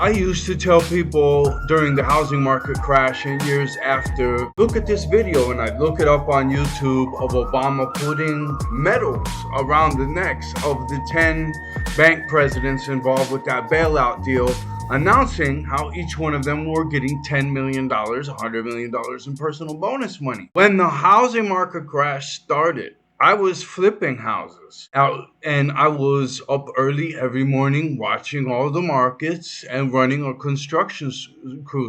I used to tell people during the housing market crash and years after, look at this video, and I'd look it up on YouTube of Obama putting medals around the necks of the 10 bank presidents involved with that bailout deal, announcing how each one of them were getting $10 million, $100 million in personal bonus money. When the housing market crash started, I was flipping houses out, and I was up early every morning watching all the markets and running a construction crew.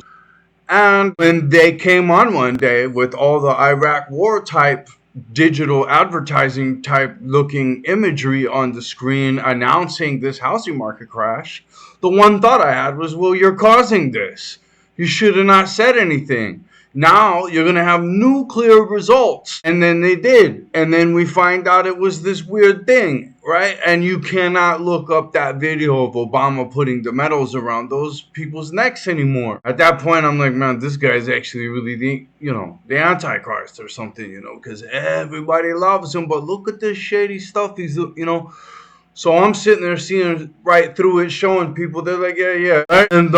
And when they came on one day with all the Iraq war type digital advertising type looking imagery on the screen announcing this housing market crash, the one thought I had was, well, you're causing this. You should have not said anything. Now you're going to have nuclear results. And then they did. And then we find out it was this weird thing, right? And you cannot look up that video of Obama putting the medals around those people's necks anymore. At that point, I'm like, man, this guy's actually really the Antichrist or something, because everybody loves him. But look at this shady stuff he's. So I'm sitting there seeing right through it, showing people. They're like, yeah. Right? And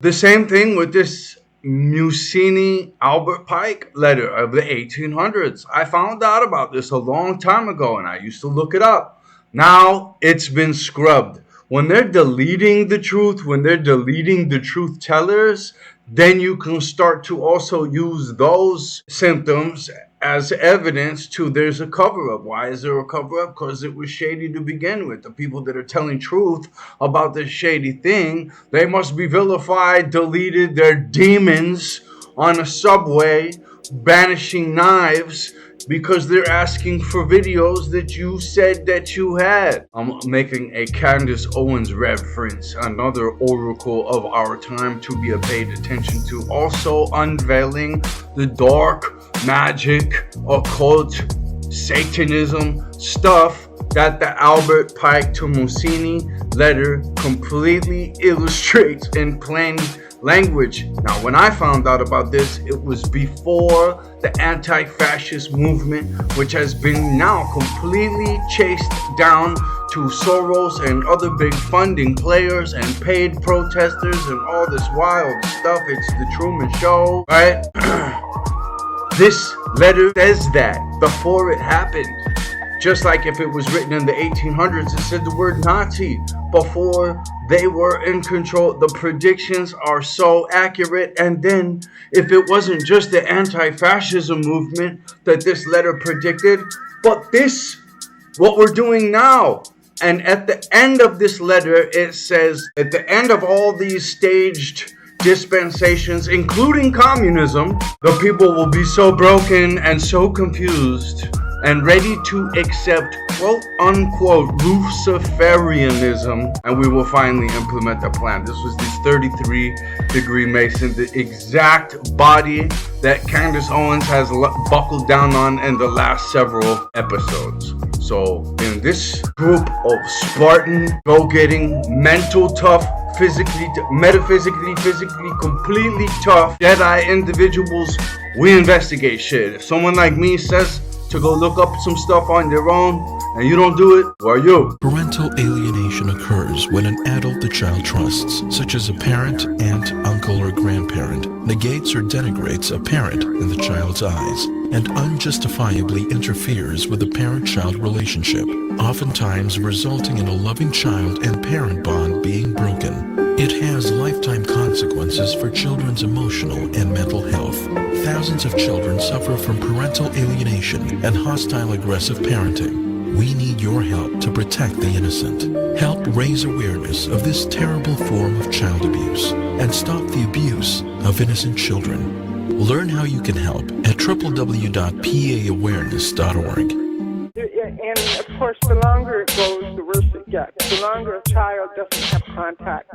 the same thing with this Musini Albert Pike letter of the 1800s. I found out about this a long time ago, and I used to look it up. Now it's been scrubbed. When they're deleting the truth, when they're deleting the truth tellers, then you can start to also use those symptoms as evidence to there's a cover-up. Why is there a cover-up? Because it was shady to begin with. The people that are telling truth about this shady thing, they must be vilified, deleted. They're demons on a subway, banishing knives because they're asking for videos that you said that you had. I'm making a Candace Owens reference, another oracle of our time to be paid attention to. Also unveiling the dark magic, occult, Satanism stuff that the Albert Pike to Musini letter completely illustrates in plain language. Now, when I found out about this, it was before the anti-fascist movement, which has been now completely chased down to Soros and other big funding players and paid protesters and all this wild stuff. It's the Truman Show, right? This letter says that before it happened. Just like if it was written in the 1800s, it said the word Nazi before they were in control. The predictions are so accurate. And then if it wasn't just the anti-fascism movement that this letter predicted, but this, what we're doing now. And at the end of this letter, it says, at the end of all these staged dispensations, including communism, the people will be so broken and so confused and ready to accept quote-unquote Luciferianism, and we will finally implement the plan. This was this 33-degree Mason, the exact body that Candace Owens has buckled down on in the last several episodes. So in this group of Spartan, go-getting, mental tough, metaphysically, physically, completely tough Jedi individuals, we investigate shit. If someone like me says to go look up some stuff on their own, and you don't do it, who are you? Parental alienation occurs when an adult the child trusts, such as a parent, aunt, uncle, or grandparent, negates or denigrates a parent in the child's eyes, and unjustifiably interferes with the parent-child relationship, oftentimes resulting in a loving child and parent bond being broken. It has lifetime consequences for children's emotional and mental health. Thousands of children suffer from parental alienation and hostile aggressive parenting. We need your help to protect the innocent. Help raise awareness of this terrible form of child abuse and stop the abuse of innocent children. Learn how you can help at www.paawareness.org. And of course, the longer it goes, the worse it gets. The longer a child doesn't have contact,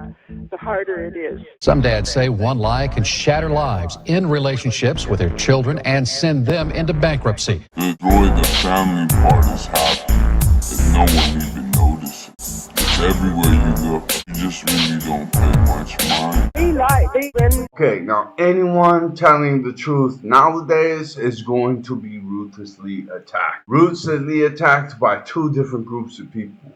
the harder it is. Some dads say one lie can shatter lives, end relationships with their children, and send them into bankruptcy. Destroy the family part is happening that no one even notices. It's everywhere you look. You just really don't pay much mind. They lie. They win. Okay, now anyone telling the truth nowadays is going to be ruthlessly attacked. Ruthlessly attacked by two different groups of people.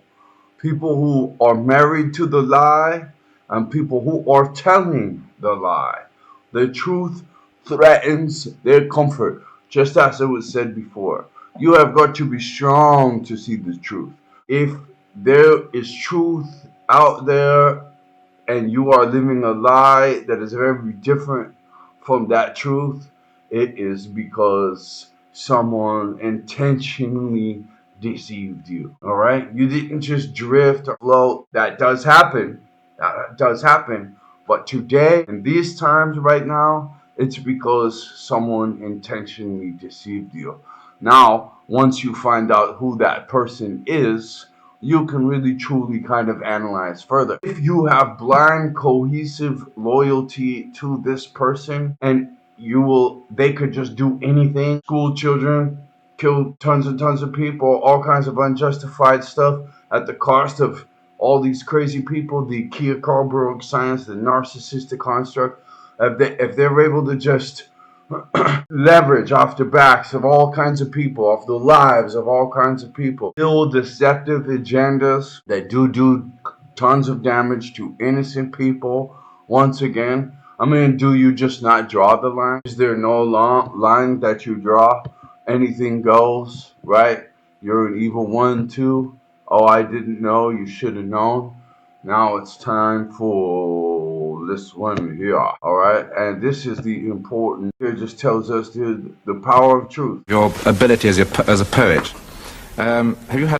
People who are married to the lie and people who are telling the lie. The truth threatens their comfort, just as it was said before. You have got to be strong to see the truth. If there is truth out there and you are living a lie that is very different from that truth, it is because someone intentionally deceived you. All right? You didn't just drift or float. That does happen. That does happen. But today, in these times right now, it's because someone intentionally deceived you. Now, once you find out who that person is, you can really truly kind of analyze further. If you have blind, cohesive loyalty to this person and they could just do anything, school children, kill tons and tons of people, all kinds of unjustified stuff at the cost of all these crazy people, the Kia Carlberg science, the narcissistic construct, if they're able to just leverage off the backs of all kinds of people, off the lives of all kinds of people, build deceptive agendas that do tons of damage to innocent people. Once again, I mean, do you just not draw the line? Is there no line that you draw? Anything goes, right? You're an evil one too. Oh, I didn't know. You should have known. Now it's time for this one here. All right, and this is the important. It just tells us the power of truth. Your ability as a poet. Have you had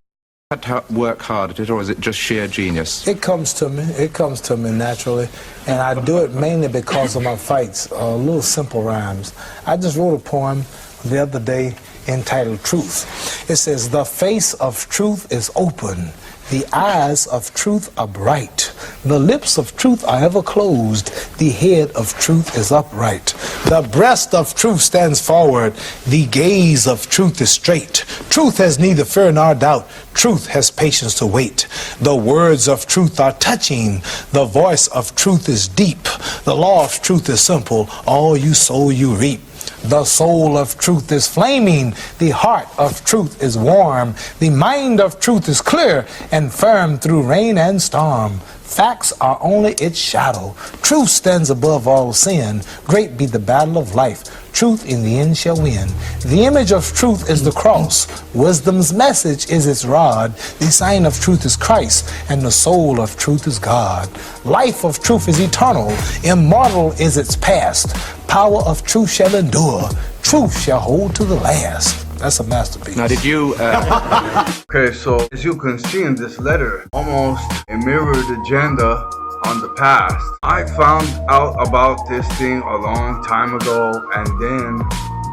to work hard at it, or is it just sheer genius? It comes to me. It comes to me naturally, and I do it mainly because of my fights. Little simple rhymes. I just wrote a poem the other day entitled Truth. It says, "The face of truth is open. The eyes of truth are bright. The lips of truth are ever closed. The head of truth is upright. The breast of truth stands forward. The gaze of truth is straight. Truth has neither fear nor doubt. Truth has patience to wait. The words of truth are touching. The voice of truth is deep. The law of truth is simple. All you sow, you reap. The soul of truth is flaming. The heart of truth is warm. The mind of truth is clear and firm through rain and storm. Facts are only its shadow. Truth stands above all sin. Great be the battle of life. Truth in the end shall win. The image of truth is the cross. Wisdom's message is its rod. The sign of truth is Christ, and the soul of truth is God. Life of truth is eternal. Immortal is its past. Power of truth shall endure. Truth shall hold to the last." That's a masterpiece. Now, did you... Okay, so as you can see in this letter, almost a mirrored agenda on the past. I found out about this thing a long time ago, and then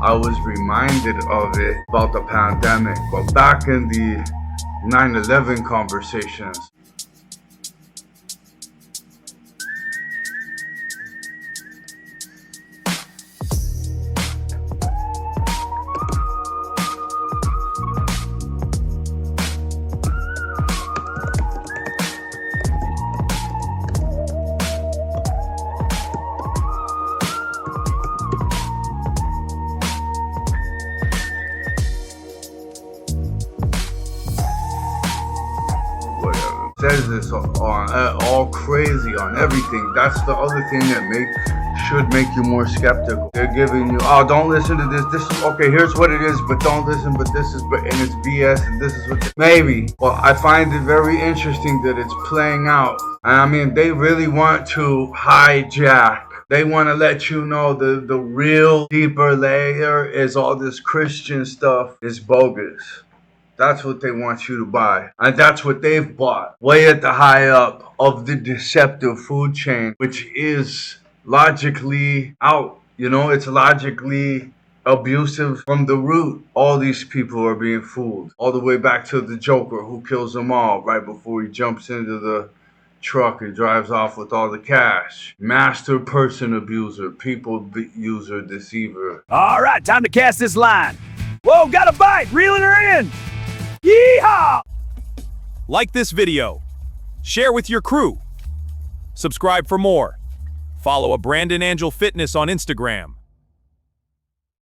I was reminded of it about the pandemic. But back in the 9/11 conversations, says this on all crazy on everything. That's the other thing that should make you more skeptical. They're giving you, oh, don't listen to this. This is okay. Here's what it is, but don't listen. But this is, and it's BS, and this is what maybe. Well, I find it very interesting that it's playing out. And I mean, they really want to hijack. They want to let you know the real deeper layer is all this Christian stuff is bogus. That's what they want you to buy. And that's what they've bought. Way at the high up of the deceptive food chain, which is logically out. You know, it's logically abusive from the root. All these people are being fooled. All the way back to the Joker who kills them all right before he jumps into the truck and drives off with all the cash. Master person abuser, people user, deceiver. All right, time to cast this line. Whoa, got a bite, reeling her in. Yeehaw! Like this video. Share with your crew. Subscribe for more. Follow a Brandon Angel Fitness on Instagram.